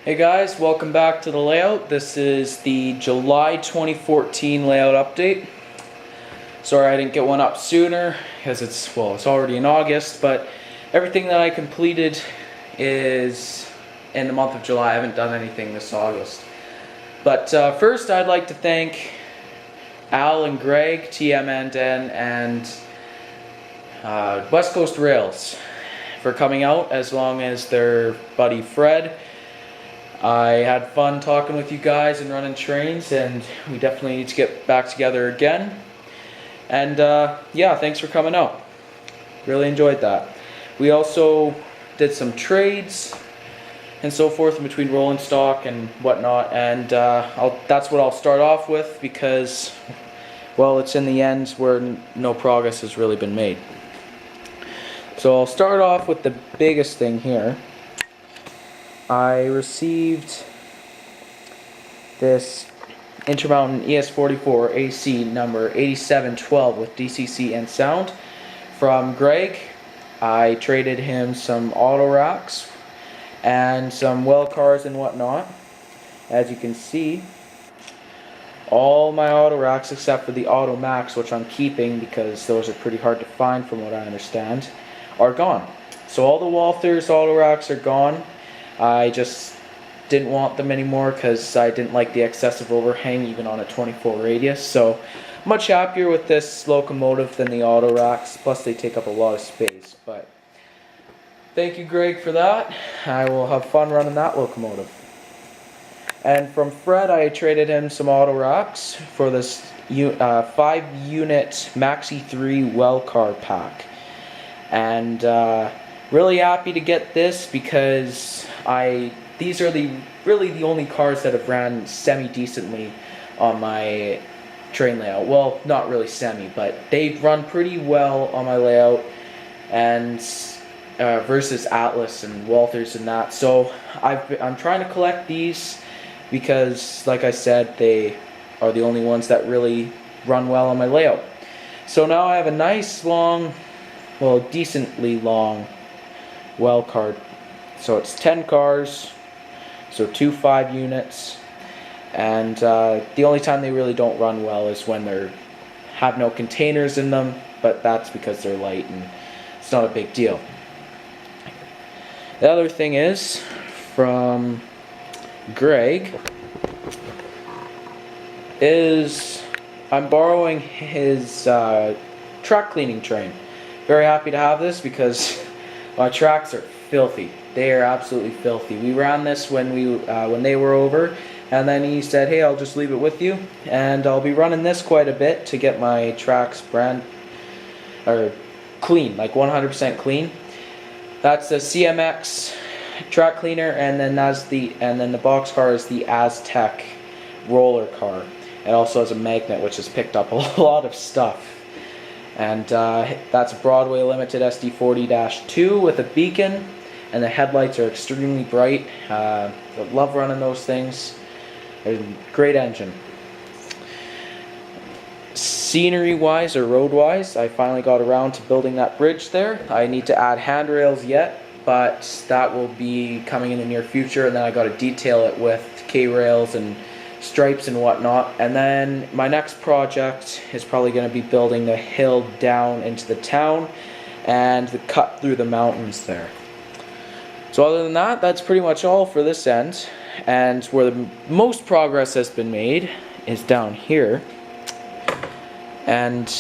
Hey guys, welcome back to the layout. This is the July 2014 layout update. Sorry I didn't get one up sooner because it's already in August, but everything that I completed is in the month of July. I haven't done anything this August. But first I'd like to thank Al and Greg, TMNN, and West Coast Rails for coming out, as long as their buddy Fred. I had fun talking with you guys and running trains, and we definitely need to get back together again. And yeah, thanks for coming out. Really enjoyed that. We also did some trades and so forth in between rolling stock and whatnot, and that's what I'll start off with because, well, it's in the end where no progress has really been made. So I'll start off with the biggest thing here. I received this Intermountain ES44 AC number 8712 with DCC and sound from Greg. I traded him some auto racks and some well cars and whatnot. As you can see, all my auto racks except for the Auto Max, which I'm keeping because those are pretty hard to find from what I understand, are gone. So all the Walthers auto racks are gone. I just didn't want them anymore because I didn't like the excessive overhang even on a 24 radius. So much happier with this locomotive than the auto racks, plus they take up a lot of space. But thank you, Greg, for that. I will have fun running that locomotive. And from Fred, I traded him some auto racks for this 5-unit Maxi 3 well car pack. And really happy to get this because these are really the only cars that have ran semi-decently on my train layout. Well, not really semi, but they run pretty well on my layout, and versus Atlas and Walthers and that. So I'm trying to collect these because, like I said, they are the only ones that really run well on my layout. So now I have a nice long, well, decently long well card. So it's 10 cars, so 2 5-units, and the only time they really don't run well is when they have no containers in them, but that's because they're light and it's not a big deal. The other thing is, from Greg, is I'm borrowing his track cleaning train. Very happy to have this because my tracks are filthy. They are absolutely filthy. We ran this when they were over, and then he said, "Hey, I'll just leave it with you," and I'll be running this quite a bit to get my tracks clean, like 100% clean. That's the CMX track cleaner, and then the box car is the Aztec roller car. It also has a magnet which has picked up a lot of stuff. And that's a Broadway Limited SD40-2 with a beacon, and the headlights are extremely bright. I love running those things. They're a great engine. Scenery-wise or road-wise, I finally got around to building that bridge there. I need to add handrails yet, but that will be coming in the near future, and then I got to detail it with K-rails and stripes and whatnot. And then my next project is probably going to be building the hill down into the town and the cut through the mountains there. So other than that, that's pretty much all for this end. And where the most progress has been made is down here. And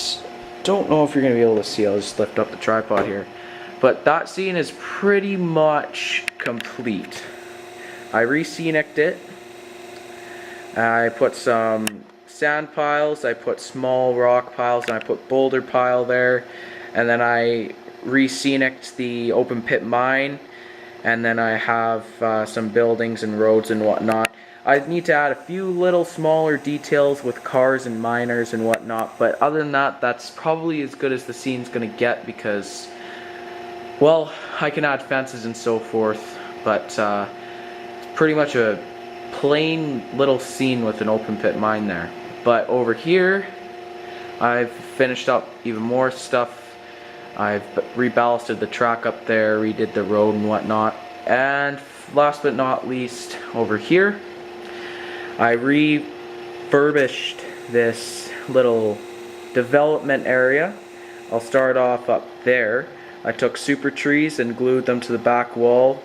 don't know if you're going to be able to see, I'll just lift up the tripod here. But that scene is pretty much complete. I re-scenicked it. I put some sand piles, I put small rock piles, and I put boulder pile there, and then I re-scenicked the open pit mine, and then I have some buildings and roads and whatnot. I need to add a few little smaller details with cars and miners and whatnot, but other than that, that's probably as good as the scene's going to get because, well, I can add fences and so forth, but it's pretty much a plain little scene with an open pit mine there. But over here I've finished up even more stuff. I've reballasted the track up there, redid the road and whatnot, and last but not least, over here, I refurbished this little development area. I'll start off up there. I took super trees and glued them to the back wall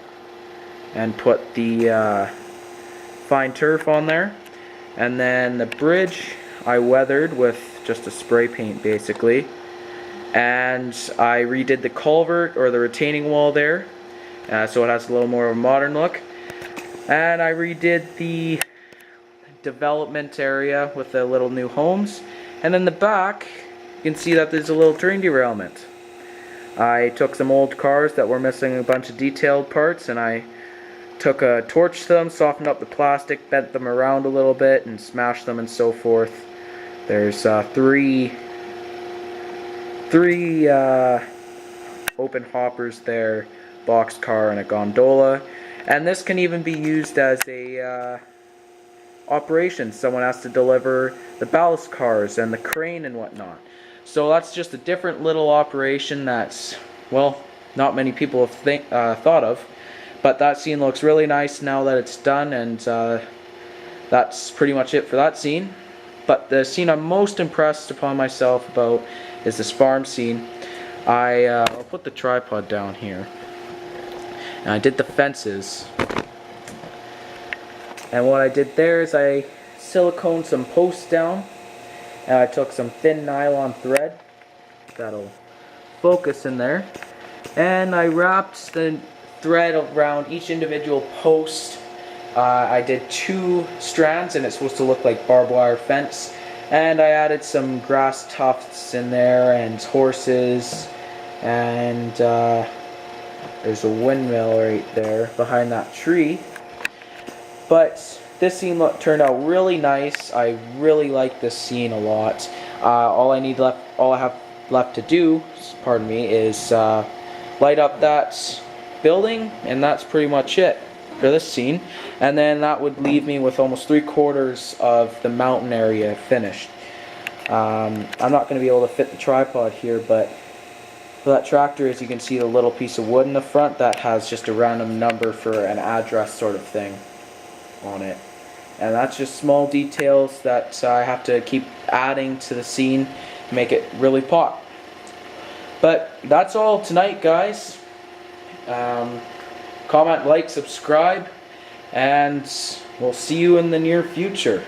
and put the fine turf on there. And then the bridge I weathered with just a spray paint basically. And I redid the culvert or the retaining wall there, so it has a little more of a modern look. And I redid the development area with the little new homes. And in the back, you can see that there's a little train derailment. I took some old cars that were missing a bunch of detailed parts, and I took a torch to them, softened up the plastic, bent them around a little bit, and smashed them and so forth. There's three open hoppers there, boxcar, and a gondola. And this can even be used as a operation. Someone has to deliver the ballast cars and the crane and whatnot. So that's just a different little operation that's, well, not many people have thought of. But that scene looks really nice now that it's done, and that's pretty much it for that scene. But the scene I'm most impressed upon myself about is this farm scene. I'll put the tripod down here. And I did the fences. And what I did there is I siliconed some posts down. And I took some thin nylon thread. That'll focus in there. And I wrapped the thread around each individual post. I did 2 strands, and it's supposed to look like barbed wire fence. And I added some grass tufts in there and horses, and there's a windmill right there behind that tree. But this scene turned out really nice. I really like this scene a lot. All I have left to do, pardon me, is light up that building, and that's pretty much it for this scene. And then that would leave me with almost 3/4 of the mountain area finished. I'm not going to be able to fit the tripod here, but for that tractor, as you can see, the little piece of wood in the front that has just a random number for an address sort of thing on it. And that's just small details that I have to keep adding to the scene to make it really pop. But that's all tonight, guys. Comment, like, subscribe, and we'll see you in the near future.